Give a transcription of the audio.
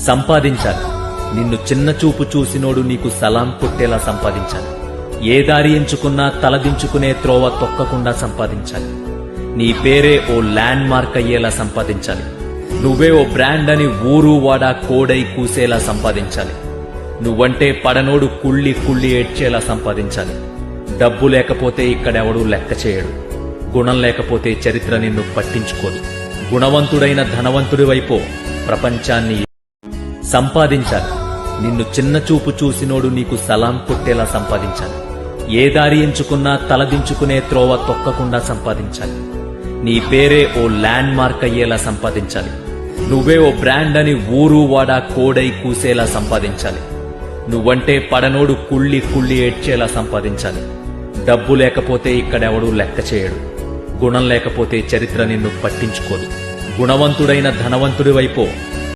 సంపాదించాలి. నిన్ను చిన్న చూపు చూసినోడు నీకు సలాం కొట్టేలా సంపాదించాలి. ఏ దారి ఎంచుకున్నా తలదించుకునే త్రోవ తొక్కకుండా సంపాదించాలి. నీ పేరే ఓ ల్యాండ్ మార్క్ అయ్యేలా సంపాదించాలి. నువ్వే ఓ బ్రాండ్ అని ఊరు వాడా కోడై కూసేలా సంపాదించాలి. నువ్వంటే పడనోడు కుళ్ళి కుళ్ళి ఏడ్చేలా సంపాదించాలి. డబ్బు లేకపోతే ఇక్కడెవడూ లెక్క చేయడు. గుణం లేకపోతే చరిత్ర నిన్ను పట్టించుకోదు. గుణవంతుడైన ధనవంతుడి వైపో ప్రపంచాన్ని సంపాదించాలి. నిన్ను చిన్న చూపు చూసినోడు నీకు సలాం కొట్టేలా సంపాదించాలి. ఏ దారి ఎంచుకున్నా తలదించుకునే త్రోవ తొక్కకుండా సంపాదించాలి. నీ పేరే ఓ ల్యాండ్ మార్క్ అయ్యేలా సంపాదించాలి. నువ్వే ఓ బ్రాండ్ అని ఊరు వాడా కోడై కూసేలా సంపాదించాలి. నువ్వంటే పడనోడు కుళ్ళి కుళ్ళి ఏడ్చేలా సంపాదించాలి. డబ్బు లేకపోతే ఇక్కడెవడూ లెక్క చేయడు. గుణం లేకపోతే చరిత్ర నిన్ను పట్టించుకోదు. గుణవంతుడైన ధనవంతుడి వైపో